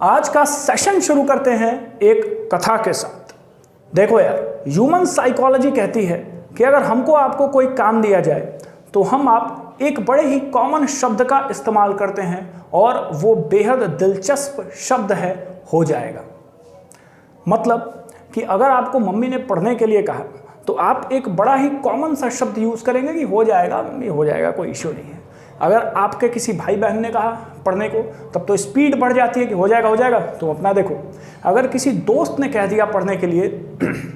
आज का सेशन शुरू करते हैं एक कथा के साथ। देखो यार, ह्यूमन साइकोलॉजी कहती है कि अगर हमको आपको कोई काम दिया जाए तो हम आप एक बड़े ही कॉमन शब्द का इस्तेमाल करते हैं और वो बेहद दिलचस्प शब्द है हो जाएगा। मतलब कि अगर आपको मम्मी ने पढ़ने के लिए कहा तो आप एक बड़ा ही कॉमन सा शब्द यूज़ करेंगे कि हो जाएगा मम्मी, हो जाएगा, कोई इश्यू नहीं है। अगर आपके किसी भाई बहन ने कहा पढ़ने को तब तो स्पीड बढ़ जाती है कि हो जाएगा हो जाएगा, तुम अपना देखो। अगर किसी दोस्त ने कह दिया पढ़ने के लिए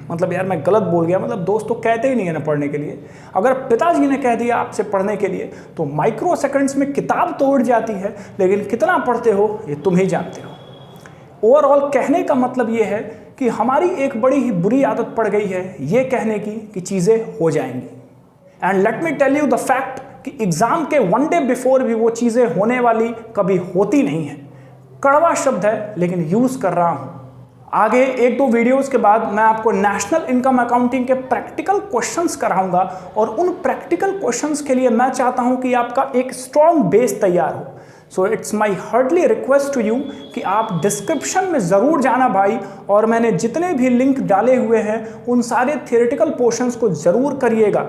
मतलब यार मैं गलत बोल गया, मतलब दोस्त तो कहते ही नहीं है ना पढ़ने के लिए। अगर पिताजी ने कह दिया आपसे पढ़ने के लिए तो माइक्रो सेकंड्स में किताब तो उड़ जाती है, लेकिन कितना पढ़ते हो ये तुम ही जानते हो। ओवरऑल कहने का मतलब ये है कि हमारी एक बड़ी ही बुरी आदत पड़ गई है ये कहने की कि चीज़ें हो जाएंगी। And let me tell you the fact कि एग्जाम के वन डे बिफोर भी वो चीज़ें होने वाली कभी होती नहीं है। कड़वा शब्द है लेकिन यूज़ कर रहा हूँ। आगे एक दो वीडियोस के बाद मैं आपको नेशनल इनकम अकाउंटिंग के प्रैक्टिकल क्वेश्चंस कराऊंगा और उन प्रैक्टिकल क्वेश्चंस के लिए मैं चाहता हूं कि आपका एक स्ट्रॉन्ग बेस तैयार हो। So it's my hardly request to you कि आप डिस्क्रिप्शन में ज़रूर जाना भाई, और मैंने जितने भी लिंक डाले हुए हैं उन सारे थियोरेटिकल पोर्शंस को ज़रूर करिएगा।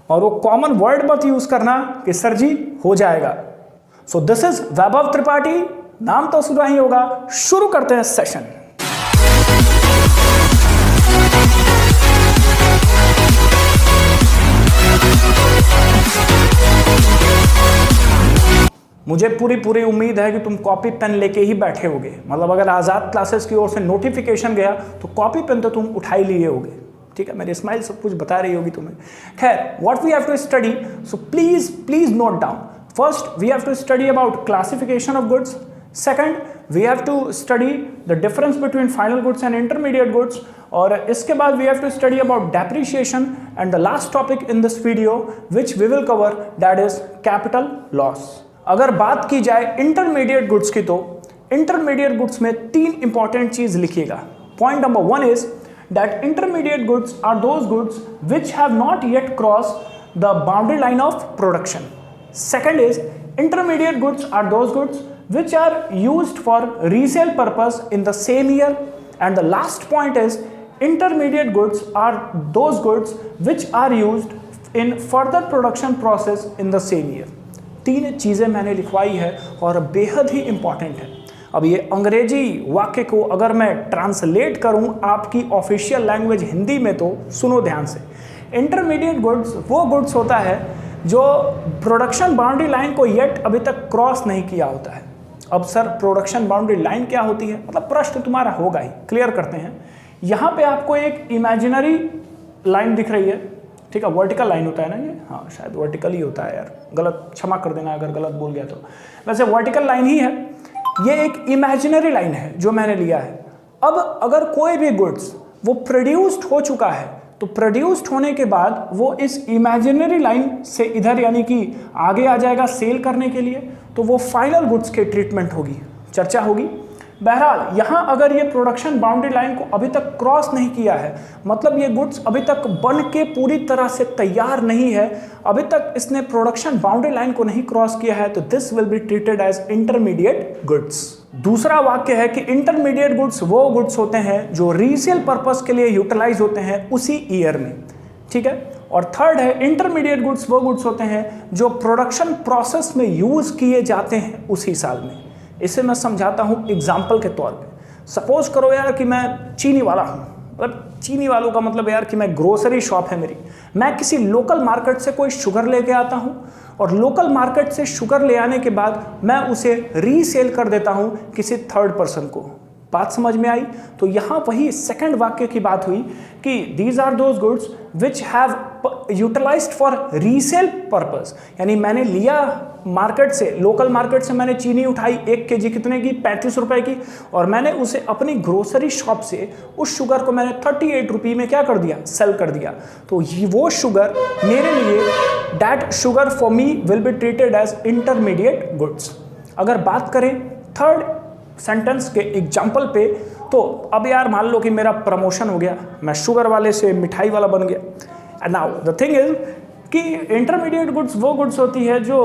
और वो कॉमन वर्ड मत यूज़ करना कि सर जी हो जाएगा। सो दिस इज वैभव त्रिपाठी, नाम तो सुना ही होगा। शुरू करते हैं सेशन। मुझे पूरी उम्मीद है कि तुम कॉपी पेन लेके ही बैठे होगे। मतलब अगर आज़ाद क्लासेस की ओर से नोटिफिकेशन गया तो कॉपी पेन तो तुम उठा ही लिए होगे। ठीक है, मेरी स्माइल सब कुछ बता रही होगी तुम्हें। खैर, what we have to study, so please note down. First we have to study about classification of goods. Second we have to study the difference between final goods and intermediate goods. और इसके बाद we have to study about depreciation and the last topic in this video which we will cover, that is capital loss. अगर बात की जाए intermediate goods की तो intermediate goods में तीन इंपॉर्टेंट चीज लिखिएगा। Point number one is that intermediate goods are those goods which have not yet crossed the boundary line of production. Second is intermediate goods are those goods which are used for resale purpose in the same year. And the last point is intermediate goods are those goods which are used in further production process in the same year. तीन चीज़ें मैंने लिखवाई है और बेहद ही important है। अब ये अंग्रेजी वाक्य को अगर मैं ट्रांसलेट करूं आपकी ऑफिशियल लैंग्वेज हिंदी में तो सुनो ध्यान से। इंटरमीडिएट गुड्स वो गुड्स होता है जो प्रोडक्शन बाउंड्री लाइन को येट अभी तक क्रॉस नहीं किया होता है। अब सर प्रोडक्शन बाउंड्री लाइन क्या होती है, मतलब प्रश्न तुम्हारा होगा ही, क्लियर करते हैं। यहाँ पे आपको एक इमेजिनरी लाइन दिख रही है, ठीक है, वर्टिकल लाइन होता है ना ये, हाँ शायद वर्टिकल ही होता है यार, गलत क्षमा कर देना अगर गलत बोल गया तो। वैसे वर्टिकल लाइन ही है, ये एक इमेजिनरी लाइन है जो मैंने लिया है। अब अगर कोई भी गुड्स वो प्रोड्यूस्ड हो चुका है तो प्रोड्यूस्ड होने के बाद वो इस इमेजिनरी लाइन से इधर यानी कि आगे आ जाएगा सेल करने के लिए, तो वो फाइनल गुड्स के ट्रीटमेंट होगी, चर्चा होगी। बहरहाल यहाँ अगर ये प्रोडक्शन बाउंड्री लाइन को अभी तक क्रॉस नहीं किया है, मतलब ये गुड्स अभी तक बन के पूरी तरह से तैयार नहीं है, अभी तक इसने प्रोडक्शन बाउंड्री लाइन को नहीं क्रॉस किया है, तो this will be treated as intermediate goods. दूसरा वाक्य है कि इंटरमीडिएट गुड्स वो गुड्स होते हैं जो रीसेल पर्पस के लिए यूटिलाइज होते हैं उसी ईयर में, ठीक है। और थर्ड है इंटरमीडिएट गुड्स वो गुड्स होते हैं जो प्रोडक्शन प्रोसेस में यूज किए जाते हैं उसी साल में। इसे मैं समझाता हूँ एग्जाम्पल के तौर पे। सपोज करो यार कि मैं चीनी वाला हूँ, मतलब चीनी वालों का मतलब यार कि मैं ग्रोसरी शॉप है मेरी, मैं किसी लोकल मार्केट से कोई शुगर लेके आता हूँ और लोकल मार्केट से शुगर ले आने के बाद मैं उसे रीसेल कर देता हूँ किसी थर्ड पर्सन को। बात समझ में आई? तो यहाँ वही सेकंड वाक्य की बात हुई कि these are those goods which have utilized for resale purpose, यानी मैंने लिया मार्केट से, लोकल मार्केट से मैंने चीनी उठाई 1 kg कितने की, 35 रुपए की, और मैंने उसे अपनी ग्रोसरी शॉप से उस शुगर को मैंने 38 रुपये में क्या कर दिया, सेल कर दिया। तो ये वो शुगर मेरे लिए, that sugar for me will be treated as intermediate goods. अगर बात करें थर्ड सेंटेंस के एग्जाम्पल पे, तो अब यार मान लो कि मेरा प्रमोशन हो गया, मैं शुगर वाले से मिठाई वाला बन गया। नाउ द थिंग इज कि इंटरमीडिएट गुड्स वो गुड्स होती है जो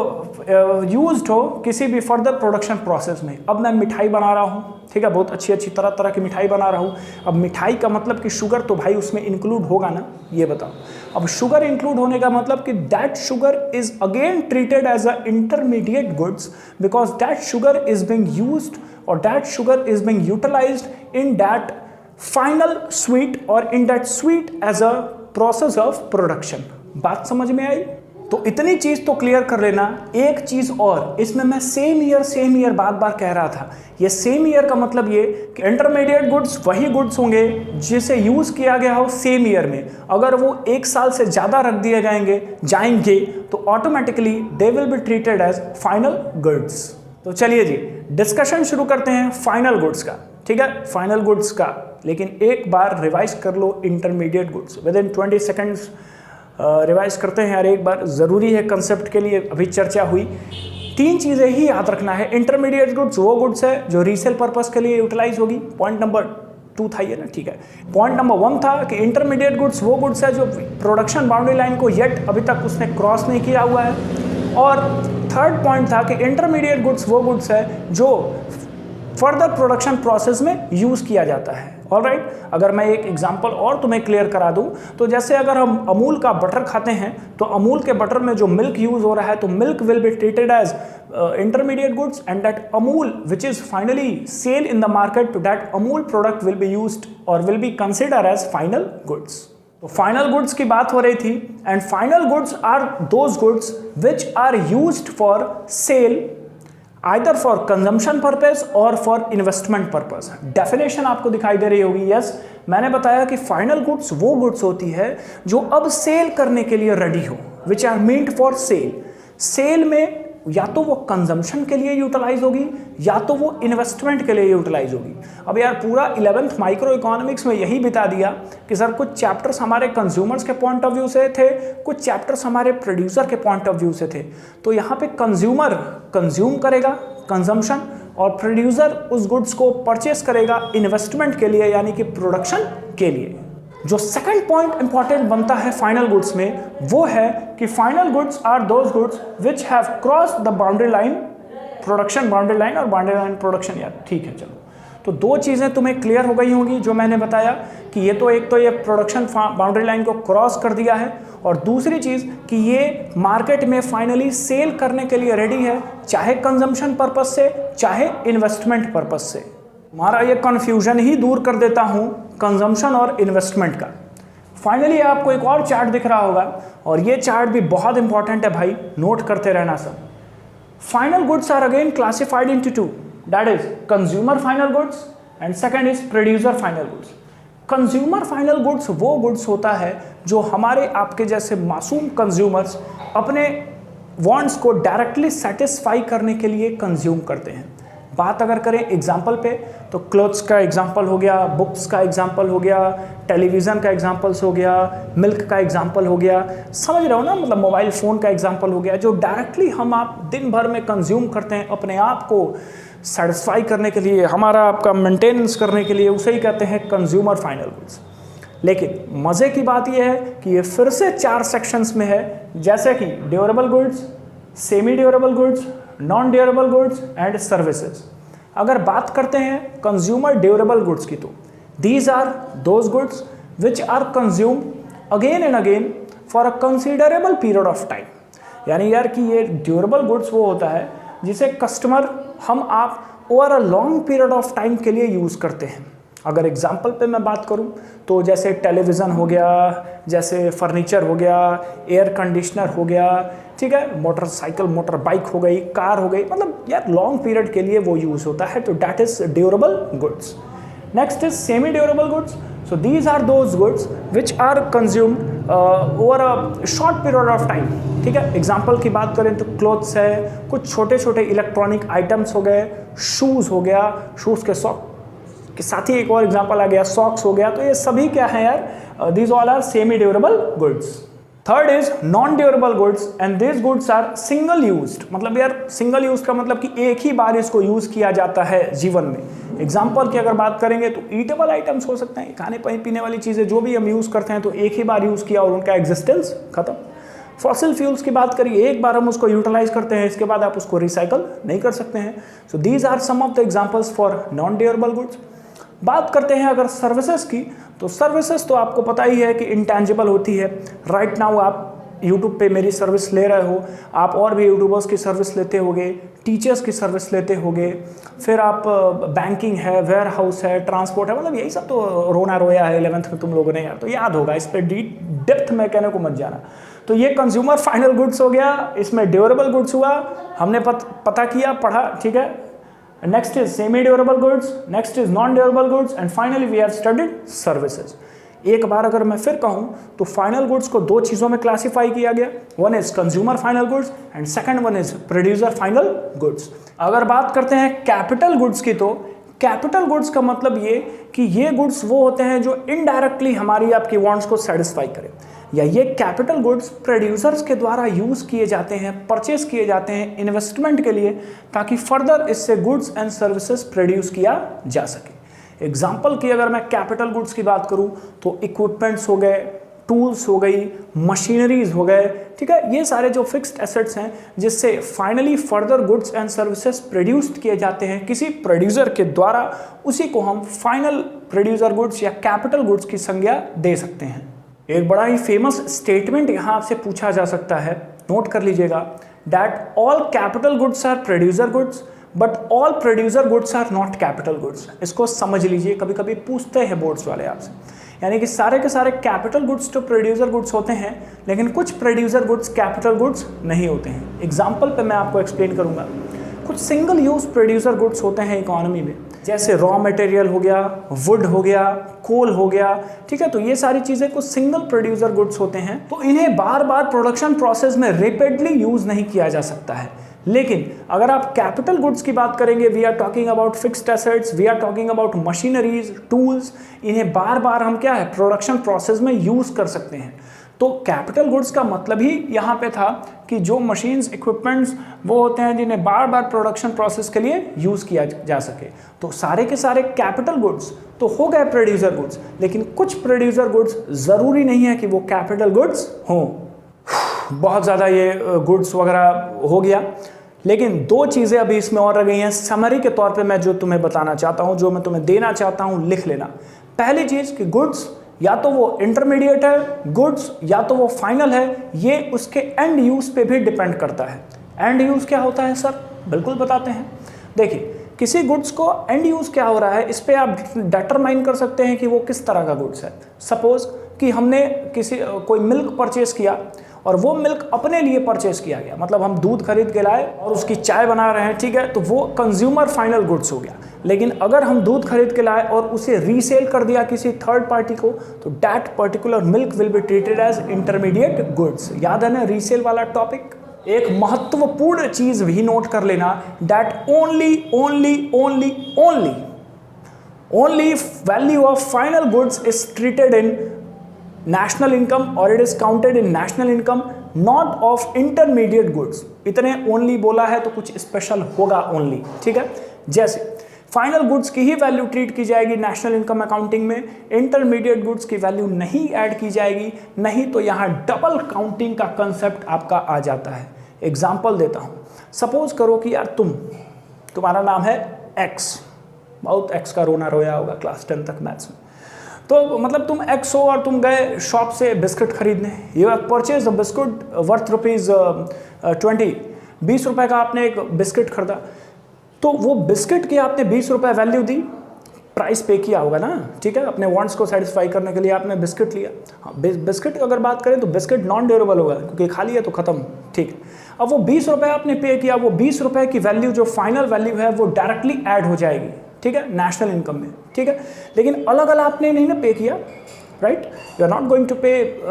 यूज्ड हो किसी भी फर्दर प्रोडक्शन प्रोसेस में। अब मैं मिठाई बना रहा हूँ, ठीक है, बहुत अच्छी अच्छी तरह तरह की मिठाई बना रहा हूँ। अब मिठाई का मतलब कि शुगर तो भाई उसमें इंक्लूड होगा ना, ये बताओ। अब शुगर इंक्लूड होने का मतलब कि that sugar is again treated as a intermediate goods because that sugar is being used और that sugar is being utilised in that final sweet और in that sweet as a process of production. बात समझ में आई? तो इतनी चीज तो clear कर लेना। एक चीज और, इसमें मैं सेम ईयर बार बार कह रहा था। ये सेम ईयर का मतलब ये कि इंटरमीडिएट गुड्स वही गुड्स होंगे जिसे यूज किया गया हो सेम ईयर में। अगर वो 1 साल से ज्यादा रख दिए जाएंगे तो automatically they will be treated as final goods. तो चलिए जी डिस्कशन शुरू करते हैं फाइनल गुड्स का, ठीक है, फाइनल गुड्स का। लेकिन एक बार रिवाइज कर लो intermediate goods, within 20 seconds revise करते हैं यार, एक बार ज़रूरी है कंसेप्ट के लिए। अभी चर्चा हुई, 3 चीज़ें ही याद रखना है। इंटरमीडिएट गुड्स वो गुड्स है जो रीसेल पर्पस के लिए यूटिलाइज होगी, पॉइंट नंबर 2 था ये ना, ठीक है। पॉइंट नंबर 1 था कि इंटरमीडिएट गुड्स वो गुड्स है जो प्रोडक्शन बाउंड्री लाइन को येट अभी तक उसने क्रॉस नहीं किया हुआ है। और थर्ड पॉइंट था कि इंटरमीडिएट गुड्स वो गुड्स है जो फर्दर प्रोडक्शन प्रोसेस में यूज़ किया जाता है। ऑलराइट, अगर मैं एक एग्जांपल और तुम्हें क्लियर करा दूं तो जैसे अगर हम अमूल का बटर खाते हैं तो अमूल के बटर में जो मिल्क यूज हो रहा है तो milk will be treated as intermediate goods and that Amul which is finally sale in the market to that Amul product will be used और will be consider as final goods. तो final goods की बात हो रही थी and final goods are those goods which are used for sale either for consumption purpose or for investment purpose। Definition आपको दिखाई दे रही होगी। यस, मैंने बताया कि फाइनल गुड्स वो गुड्स होती है जो अब सेल करने के लिए रेडी हो, which are meant for sale. Sale में या तो वो कंजम्पशन के लिए यूटिलाइज होगी या तो वो इन्वेस्टमेंट के लिए यूटिलाइज होगी। अब यार पूरा 11th माइक्रो इकोनॉमिक्स में यही बता दिया कि सर कुछ चैप्टर्स हमारे कंज्यूमर्स के पॉइंट ऑफ व्यू से थे, कुछ चैप्टर्स हमारे प्रोड्यूसर के पॉइंट ऑफ व्यू से थे। तो यहाँ पे कंज्यूमर कंज्यूम करेगा कंजम्पशन और प्रोड्यूसर उस गुड्स को परचेस करेगा इन्वेस्टमेंट के लिए यानी कि प्रोडक्शन के लिए। जो सेकंड पॉइंट इंपॉर्टेंट बनता है फाइनल गुड्स में वो है कि final goods are those goods which have cross the boundary line, production boundary line और बाउंड्री लाइन प्रोडक्शन। यार ठीक है, चलो तो 2 चीज़ें तुम्हें क्लियर हो गई होंगी जो मैंने बताया कि ये तो एक तो ये प्रोडक्शन बाउंड्री लाइन को क्रॉस कर दिया है और दूसरी चीज़ कि ये मार्केट में फाइनली सेल करने के लिए रेडी है, चाहे कंजम्पशन पर्पस से चाहे इन्वेस्टमेंट पर्पस से। हमारा ये कन्फ्यूजन ही दूर कर देता हूँ कंजम्पशन और इन्वेस्टमेंट का। फाइनली आपको एक और चार्ट दिख रहा होगा और ये चार्ट भी बहुत इंपॉर्टेंट है भाई, नोट करते रहना सब। Final goods are again classified into 2, that is consumer final goods and second is producer final goods. Consumer final goods वो गुड्स होता है जो हमारे आपके जैसे मासूम कंज्यूमर्स अपने वांट्स को डायरेक्टली सेटिस्फाई करने के लिए कंज्यूम करते हैं। बात अगर करें एग्जाम्पल पे तो क्लोथ्स का एग्जाम्पल हो गया, बुक्स का एग्जाम्पल हो गया, टेलीविज़न का एग्जाम्पल्स हो गया, मिल्क का एग्जाम्पल हो गया, समझ रहे हो ना, मतलब मोबाइल फ़ोन का एग्जाम्पल हो गया, जो डायरेक्टली हम आप दिन भर में कंज्यूम करते हैं अपने आप को सेटिस्फाई करने के लिए, हमारा आपका मेंटेनेंस करने के लिए, उसे ही कहते हैं कंज्यूमर फाइनल गुड्स। लेकिन मज़े की बात यह है कि ये फिर से 4 सेक्शंस में है, जैसे कि durable goods, semi durable goods, non durable goods and services. अगर बात करते हैं कंज्यूमर ड्यूरेबल गुड्स की तो these are those goods which are consume again and again for a considerable period of time. यानी यार कि ये ड्यूरेबल गुड्स वो होता है जिसे कस्टमर हम आप over a long period of time के लिए यूज़ करते हैं। अगर एग्जाम्पल पे मैं बात करूं तो जैसे टेलीविज़न हो गया, जैसे फर्नीचर हो गया, एयर कंडीशनर हो गया, ठीक है, मोटरसाइकिल मोटर बाइक हो गई, कार हो गई, मतलब यार लॉन्ग पीरियड के लिए वो यूज़ होता है, तो that is durable goods. Next is semi durable goods. So these are those goods which are consumed over a short period of time. ठीक है, एग्जाम्पल की बात करें तो क्लोथ्स है, कुछ छोटे छोटे इलेक्ट्रॉनिक आइटम्स हो गए, शूज़ हो गया, शूज़ के सॉक के साथ ही एक और एग्जांपल आ गया सॉक्स हो गया। तो ये सभी क्या है यार, these all are semi durable goods. Third is non durable goods and this goods are single used. मतलब यार सिंगल यूज का मतलब कि एक ही बार इसको यूज किया जाता है जीवन में। एग्जाम्पल की अगर बात करेंगे तो ईटेबल आइटम्स हो सकते हैं, खाने पीने वाली चीज़ें जो भी हम यूज़ करते हैं तो एक ही बार यूज़ किया और उनका एग्जिस्टेंस खत्म। फॉसिल फ्यूल्स की बात करिए, एक बार हम उसको यूटिलाइज करते हैं, इसके बाद आप उसको रिसाइकल नहीं कर सकते हैं। So these are some of the examples for non durable goods. बात करते हैं अगर सर्विसेज की, तो सर्विसेज तो आपको पता ही है कि इंटेंजिबल होती है। राइट नाउ आप यूट्यूब पे मेरी सर्विस ले रहे हो, आप और भी यूट्यूबर्स की सर्विस लेते होगे, टीचर्स की सर्विस लेते होगे, फिर आप बैंकिंग है, वेयर हाउस है, ट्रांसपोर्ट है, मतलब यही सब तो रोना रोया है 11th में तुम लोगों ने यार, तो याद होगा, इस पर डेप्थ में कहने को मत जाना। तो ये कंज्यूमर फाइनल गुड्स हो गया, इसमें ड्यूरेबल गुड्स हुआ, हमने पता किया, पढ़ा, ठीक है। Next is semi durable goods, next is non durable goods, and finally we have studied services. एक बार अगर मैं फिर कहूं तो फाइनल गुड्स को दो चीजों में क्लासिफाई किया गया, one is consumer final goods and second one is producer final goods. अगर बात करते हैं कैपिटल गुड्स की, तो कैपिटल गुड्स का मतलब ये कि ये गुड्स वो होते हैं जो इनडायरेक्टली हमारी आपकी वांट्स को सेटिस्फाई करें, या ये कैपिटल गुड्स प्रोड्यूसर्स के द्वारा यूज किए जाते हैं, परचेज किए जाते हैं इन्वेस्टमेंट के लिए, ताकि फर्दर इससे गुड्स एंड सर्विसेज प्रोड्यूस किया जा सके। एग्जाम्पल की अगर मैं कैपिटल गुड्स की बात करूं तो इक्विपमेंट्स हो गए, टूल्स हो गई, मशीनरीज हो गए, ठीक है, ये सारे जो फिक्स्ड एसेट्स हैं जिससे finally further goods and services produced किए जाते हैं किसी प्रोड्यूसर के द्वारा, उसी को हम फाइनल प्रोड्यूसर गुड्स या कैपिटल गुड्स की संज्ञा दे सकते हैं। एक बड़ा ही फेमस स्टेटमेंट यहाँ आपसे पूछा जा सकता है, नोट कर लीजिएगा, that all capital goods are producer goods but all producer goods are not capital goods. इसको समझ लीजिए, कभी कभी पूछते हैं बोर्ड्स वाले आपसे, यानी कि सारे के सारे कैपिटल गुड्स तो प्रोड्यूसर गुड्स होते हैं, लेकिन कुछ प्रोड्यूसर गुड्स कैपिटल गुड्स नहीं होते हैं। एग्जाम्पल पे मैं आपको एक्सप्लेन करूंगा। कुछ सिंगल यूज प्रोड्यूसर गुड्स होते हैं इकोनॉमी में, जैसे रॉ मटेरियल हो गया, वुड हो गया, कोल हो गया, ठीक है, तो ये सारी चीजें कुछ सिंगल प्रोड्यूसर गुड्स होते हैं, तो इन्हें बार बार प्रोडक्शन प्रोसेस में रिपीटली यूज नहीं किया जा सकता है। लेकिन अगर आप कैपिटल गुड्स की बात करेंगे, we are talking about fixed assets, we are talking about machineries, tools, इन्हें बार बार हम क्या है प्रोडक्शन प्रोसेस में यूज कर सकते हैं। तो कैपिटल गुड्स का मतलब ही यहाँ पे था कि जो मशीन्स, इक्विपमेंट्स वो होते हैं जिन्हें बार बार प्रोडक्शन प्रोसेस के लिए यूज किया जा सके। तो सारे के सारे कैपिटल गुड्स तो हो गए प्रोड्यूसर गुड्स, लेकिन कुछ प्रोड्यूसर गुड्स जरूरी नहीं है कि वो कैपिटल गुड्स हों। बहुत ज़्यादा ये गुड्स वगैरह हो गया, लेकिन दो चीज़ें अभी इसमें और रह गई हैं समरी के तौर पे, मैं जो तुम्हें बताना चाहता हूँ, जो मैं तुम्हें देना चाहता हूँ, लिख लेना। पहली चीज़ कि गुड्स या तो वो इंटरमीडिएट है, गुड्स या तो वो फाइनल है, ये उसके एंड यूज पे भी डिपेंड करता है। एंड यूज क्या होता है सर, बिल्कुल बताते हैं। देखिए, किसी गुड्स को एंड यूज क्या हो रहा है, इस पे आप डिटरमाइन कर सकते हैं कि वो किस तरह का गुड्स है। सपोज कि हमने कोई मिल्क परचेज किया और वो मिल्क अपने लिए परचेज किया गया, मतलब हम दूध खरीद के लाए और उसकी चाय बना रहे हैं, ठीक है, तो वो कंज्यूमर फाइनल गुड्स हो गया। लेकिन अगर हम दूध खरीद के लाए और उसे रीसेल कर दिया किसी थर्ड पार्टी को, तो that particular milk will be treated as intermediate goods. याद है ना रीसेल वाला टॉपिक। एक महत्वपूर्ण चीज भी नोट कर लेना, that only value of final goods is treated in national income or it is counted in national income, not of intermediate goods। इतने ओनली बोला है तो कुछ स्पेशल होगा ओनली, ठीक है। जैसे फाइनल गुड्स की ही वैल्यू ट्रीट की जाएगी नेशनल इनकम अकाउंटिंग में, इंटरमीडिएट गुड्स की वैल्यू नहीं ऐड की जाएगी, नहीं तो यहाँ डबल काउंटिंग का कंसेप्ट आपका आ जाता है। एग्जाम्पल देता हूँ, सपोज करो कि यार तुम्हारा नाम है एक्स, बहुत एक्स का रोना रोया होगा क्लास 10 तक मैथ्स में, तो मतलब तुम एक्स हो और तुम गए शॉप से बिस्किट खरीदने, you have purchase a biscuit worth ₹20, 20 रुपए का आपने एक बिस्किट खरीदा, तो वो बिस्किट की आपने 20 रुपए वैल्यू दी, प्राइस पे किया होगा ना, ठीक है, अपने वांट्स को सेटिस्फाई करने के लिए आपने बिस्किट लिया। हाँ, बिस्किट अगर बात करें तो बिस्किट नॉन ड्यूरेबल होगा क्योंकि खा लिया तो खत्म, ठीक है। अब वो 20 रुपए आपने पे किया, वो 20 रुपए की वैल्यू जो फाइनल वैल्यू है वो डायरेक्टली ऐड हो जाएगी, ठीक है, नेशनल इनकम में, ठीक है। लेकिन अलग अलग आपने नहीं ना पे किया, right, you are not going to pay,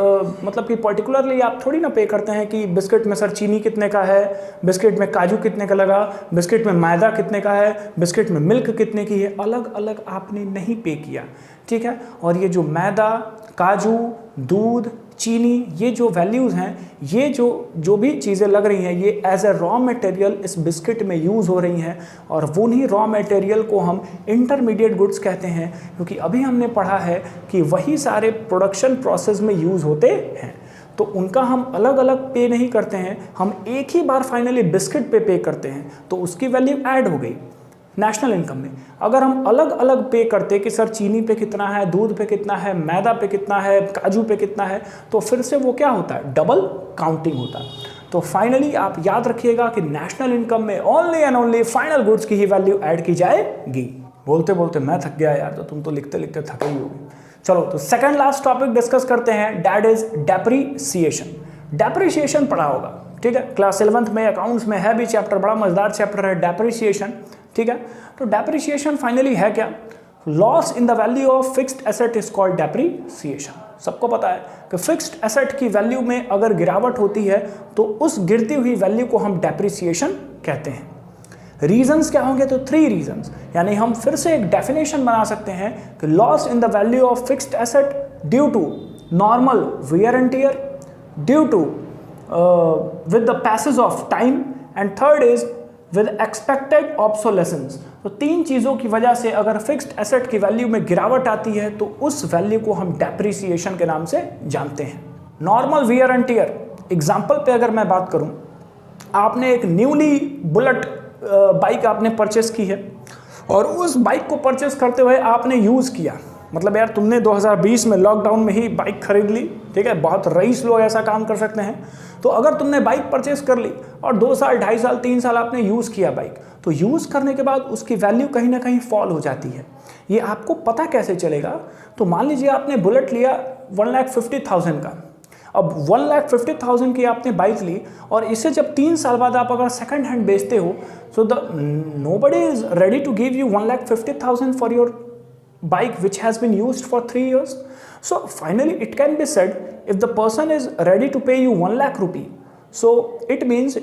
मतलब कि पर्टिकुलरली आप थोड़ी ना पे करते हैं कि बिस्किट में सर चीनी कितने का है, बिस्किट में काजू कितने का लगा, बिस्किट में मैदा कितने का है, बिस्किट में मिल्क कितने की है, अलग अलग आपने नहीं पे किया, ठीक है। और ये जो मैदा, काजू, दूध, चीनी, ये जो वैल्यूज़ हैं, ये जो भी चीज़ें लग रही हैं, ये एज ए रॉ मटेरियल इस बिस्किट में यूज़ हो रही हैं, और वो नहीं रॉ मटेरियल को हम इंटरमीडिएट गुड्स कहते हैं, क्योंकि अभी हमने पढ़ा है कि वही सारे प्रोडक्शन प्रोसेस में यूज़ होते हैं। तो उनका हम अलग अलग पे नहीं करते हैं, हम एक ही बार फाइनली बिस्किट पे करते हैं, तो उसकी वैल्यू ऐड हो गई नेशनल इनकम में। अगर हम अलग अलग पे करते कि सर चीनी पे कितना है, दूध पे कितना है, मैदा पे कितना है, काजू पे कितना है, तो फिर से वो क्या होता है, डबल काउंटिंग होता है। तो फाइनली आप याद रखिएगा कि नेशनल इनकम में only and only final goods की ही वैल्यू ऐड की जाएगी। बोलते बोलते मैं थक गया यार, तो तुम तो लिखते लिखते थके ही होगे। चलो तो सेकंड लास्ट टॉपिक डिस्कस करते हैं, दैट इज डेप्रीसिएशन। डेप्रीसिएशन पढ़ा होगा, ठीक है, क्लास 11th में अकाउंट्स में है भी चैप्टर, बड़ा मजेदार चैप्टर है डेप्रीसिएशन, ठीक है। तो डेप्रीसिएशन फाइनली है क्या, loss in the value of fixed asset is called depreciation. सबको पता है कि फिक्स्ड एसेट की वैल्यू में अगर गिरावट होती है तो उस गिरती हुई वैल्यू को हम डेप्रीसिएशन कहते हैं। रीजंस क्या होंगे, तो 3 रीजंस, यानी हम फिर से एक डेफिनेशन बना सकते हैं कि loss in the value of fixed asset due to normal wear and tear, due to with the passage of time, and third is with expected obsolescence. तो 3 चीज़ों की वजह से अगर फिक्स्ड एसेट की वैल्यू में गिरावट आती है तो उस वैल्यू को हम डेप्रीसिएशन के नाम से जानते हैं। Normal wear and tier example पे अगर मैं बात करूं, आपने एक न्यूली बुलेट बाइक आपने परचेस की है और उस बाइक को परचेस करते हुए आपने यूज़ किया, मतलब यार तुमने 2020 में लॉकडाउन में ही बाइक खरीद ली, ठीक है, बहुत रईस लोग ऐसा काम कर सकते हैं। तो अगर तुमने बाइक परचेस कर ली और 2 साल 2.5 साल 3 साल आपने यूज़ किया बाइक, तो यूज़ करने के बाद उसकी वैल्यू कहीं ना कहीं फॉल हो जाती है। ये आपको पता कैसे चलेगा, तो मान लीजिए आपने बुलेट लिया 1,50,000 का, अब 1,50,000 की आपने बाइक ली और इसे जब 3 साल बाद आप अगर सेकंड हैंड बेचते हो, सो nobody is ready to give you 1,50,000 for your bike which has been used for 3 years. So finally it can be said, if the person is ready to pay you 1 lakh rupee, so it means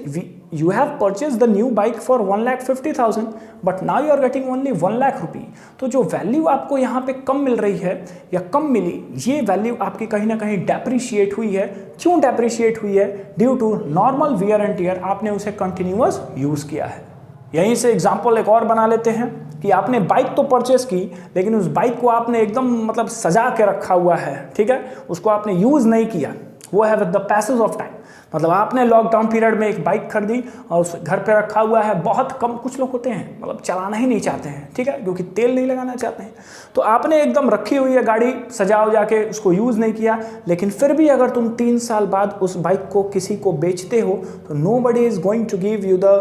you have purchased the new bike for 1,50,000 but now you are getting only 1 lakh rupee. तो जो value आपको यहाँ पे कम मिल रही है या कम मिली, ये value आपकी कहीं ना कहीं डेप्रीशिएट हुई है। क्यों डेप्रीशिएट हुई है, due to normal wear and tear, आपने उसे कंटिन्यूअस यूज़ किया है। यहीं से एग्जाम्पल एक और बना लेते हैं कि आपने बाइक तो परचेस की, लेकिन उस बाइक को आपने एकदम मतलब सजा के रखा हुआ है, ठीक है, उसको आपने यूज़ नहीं किया, वो है with the passage of time. मतलब आपने लॉकडाउन पीरियड में एक बाइक खरीदी और उस घर पे रखा हुआ है, बहुत कम कुछ लोग होते हैं मतलब चलाना ही नहीं चाहते हैं, ठीक है, क्योंकि तेल नहीं लगाना चाहते हैं, तो आपने एकदम रखी हुई है गाड़ी, सजा उजा के उसको यूज़ नहीं किया, लेकिन फिर भी अगर तुम 3 साल बाद उस बाइक को किसी को बेचते हो तो nobody is going to give you the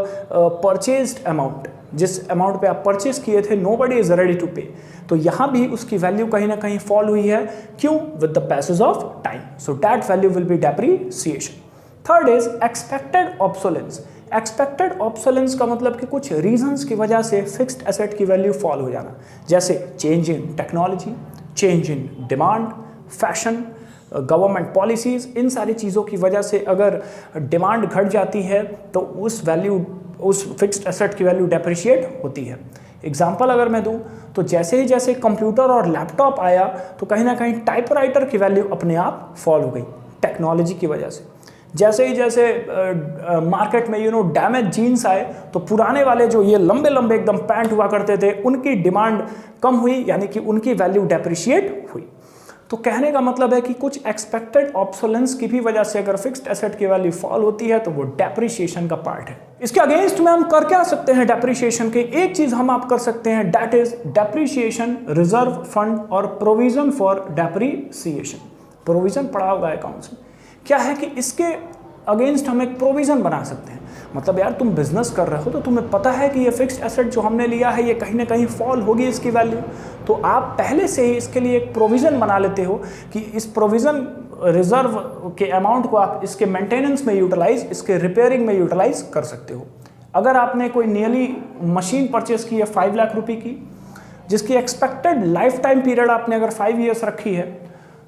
purchased amount, जिस अमाउंट पे आप परचेज किए थे, nobody is ready to pay। तो यहाँ भी उसकी वैल्यू कहीं ना कहीं फॉल हुई है, क्यों, with the passage of time, so that value will be depreciation. Third is expected obsolescence. Expected obsolescence का मतलब कि कुछ रीजंस की वजह से फिक्स्ड एसेट की वैल्यू फॉल हो जाना, जैसे change in technology, change in demand, fashion, government policies, इन सारी चीज़ों की वजह से अगर डिमांड घट जाती है तो उस फिक्स्ड एसेट की वैल्यू डेप्रिशिएट होती है। एग्जाम्पल अगर मैं दूं तो जैसे ही जैसे कंप्यूटर और लैपटॉप आया तो कहीं ना कहीं टाइपराइटर की वैल्यू अपने आप फॉल हो गई टेक्नोलॉजी की वजह से। जैसे ही जैसे मार्केट में डैमेज जीन्स आए तो पुराने वाले जो ये लंबे लंबे एकदम पैंट हुआ करते थे उनकी डिमांड कम हुई, यानी कि उनकी वैल्यू डेप्रिशिएट हुई। तो कहने का मतलब है कि कुछ एक्सपेक्टेड ऑब्सोलेंस की भी वजह से अगर फिक्स्ड एसेट की वैल्यू फॉल होती है तो वो डेप्रिशिएशन का पार्ट है। इसके अगेंस्ट में हम कर क्या सकते हैं डेप्रिशिएशन के, एक चीज हम आप कर सकते हैं, that is depreciation reserve fund और प्रोविजन फॉर डेप्रिसिएशन। प्रोविजन पढ़ा होगा अकाउंट्स में, क्या है कि इसके अगेंस्ट हम एक प्रोविजन बना सकते हैं। मतलब यार तुम बिजनेस कर रहे हो तो तुम्हें पता है कि ये फिक्स्ड एसेट जो हमने लिया है ये कहीं ना कहीं फॉल होगी इसकी वैल्यू, तो आप पहले से ही इसके लिए एक प्रोविजन बना लेते हो कि इस प्रोविजन रिजर्व के अमाउंट को आप इसके मेंटेनेंस में यूटिलाइज, इसके रिपेयरिंग में यूटिलाइज कर सकते हो। अगर आपने कोई नियरली मशीन परचेस की है 5 लाख रुपए की, जिसकी एक्सपेक्टेड लाइफ टाइम पीरियड आपने अगर 5 ईयर्स रखी है,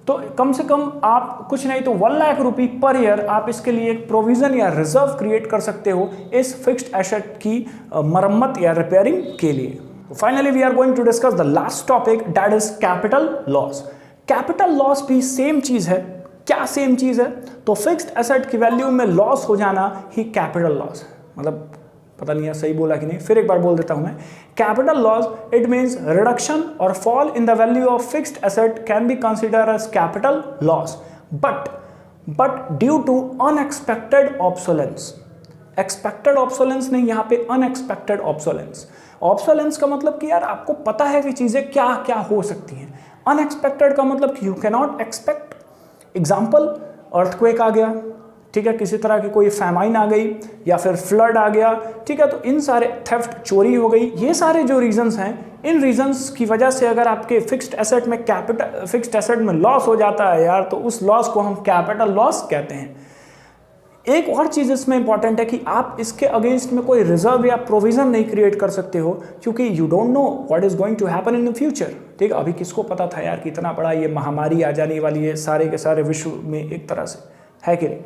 तो कम से कम आप कुछ नहीं तो 1 लाख रुपए पर ईयर आप इसके लिए एक प्रोविजन या रिजर्व क्रिएट कर सकते हो इस फिक्स्ड एसेट की मरम्मत या रिपेयरिंग के लिए। Finally we are going to discuss the last topic, that is capital loss. Capital loss भी सेम चीज है। क्या सेम चीज है? तो फिक्स्ड एसेट की वैल्यू में लॉस हो जाना ही कैपिटल लॉस है। मतलब पता नहीं है सही बोला कि नहीं, फिर एक बार बोल देता हूं मैं। Capital loss it means reduction और fall in the value of fixed asset can be consider as capital loss, but but due to unexpected obsolescence. Expected obsolescence नहीं, यहाँ पे अनएक्सपेक्टेड ऑब्सोलेंस। ऑब्सोलेंस का मतलब कि यार आपको पता है कि चीज़ें क्या क्या हो सकती हैं। अनएक्सपेक्टेड का मतलब कि you can not expect. Example, earthquake आ गया, ठीक है, किसी तरह की कोई फैमाइन आ गई या फिर फ्लड आ गया, ठीक है, तो इन सारे, थेफ्ट, चोरी हो गई, ये सारे जो रीजंस हैं, इन रीजंस की वजह से अगर आपके फिक्स्ड एसेट में फिक्स्ड एसेट में लॉस हो जाता है यार, तो उस लॉस को हम कैपिटल लॉस कहते हैं। एक और चीज़ इसमें इंपॉर्टेंट है कि आप इसके अगेंस्ट में कोई रिजर्व या प्रोविजन नहीं क्रिएट कर सकते हो, क्योंकि you don't know what is going to happen in the future. ठीक है, अभी किसको पता था यार कि इतना बड़ा ये महामारी आ जाने वाली है सारे के सारे विश्व में, एक तरह से है कि नहीं।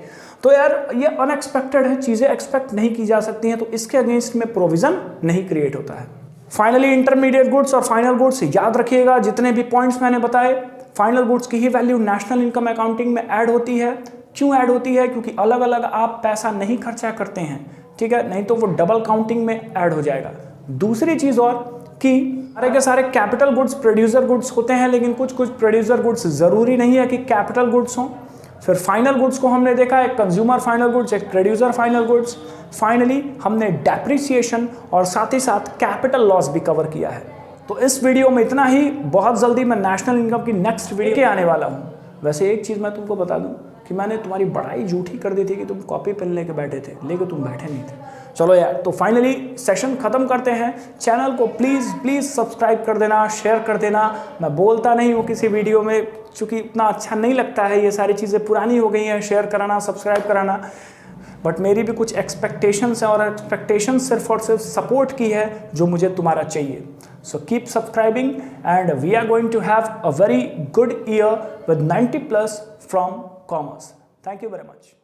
तो यार ये अनएक्सपेक्टेड है, चीज़ें एक्सपेक्ट नहीं की जा सकती हैं, तो इसके अगेंस्ट में प्रोविजन नहीं क्रिएट होता है। फाइनली इंटरमीडिएट गुड्स और फाइनल गुड्स याद रखिएगा, जितने भी पॉइंट्स मैंने बताए, फाइनल गुड्स की ही वैल्यू नेशनल इनकम अकाउंटिंग में ऐड होती है। क्यों ऐड होती है? क्योंकि अलग अलग आप पैसा नहीं खर्चा करते हैं, ठीक है, नहीं तो वो डबल काउंटिंग में ऐड हो जाएगा। दूसरी चीज़ और कि सारे के सारे कैपिटल गुड्स प्रोड्यूसर गुड्स होते हैं, लेकिन कुछ कुछ प्रोड्यूसर गुड्स ज़रूरी नहीं है कि कैपिटल गुड्स हों। फिर फाइनल गुड्स को हमने देखा, एक कंज्यूमर फाइनल गुड्स, एक प्रोड्यूसर फाइनल गुड्स। फाइनली हमने डेप्रिसिएशन और साथ ही साथ कैपिटल लॉस भी कवर किया है। तो इस वीडियो में इतना ही। बहुत जल्दी मैं नेशनल इनकम की नेक्स्ट वीडियो के आने वाला हूँ। वैसे एक चीज़ मैं तुमको बता दूँ कि मैंने तुम्हारी बड़ाई झूठी कर दी थी कि तुम कॉपी पेन लेके बैठे थे, लेकिन तुम बैठे नहीं थे। चलो यार, तो फाइनली सेशन खत्म करते हैं। चैनल को प्लीज़ सब्सक्राइब कर देना, शेयर कर देना। मैं बोलता नहीं हूँ किसी वीडियो में, क्योंकि इतना अच्छा नहीं लगता है, ये सारी चीज़ें पुरानी हो गई हैं, शेयर कराना, सब्सक्राइब कराना। बट मेरी भी कुछ एक्सपेक्टेशंस हैं, और एक्सपेक्टेशंस सिर्फ और सिर्फ सपोर्ट की है जो मुझे तुम्हारा चाहिए। So keep subscribing, and we are going to have a very good year with 90+ from commerce. Thank you very much.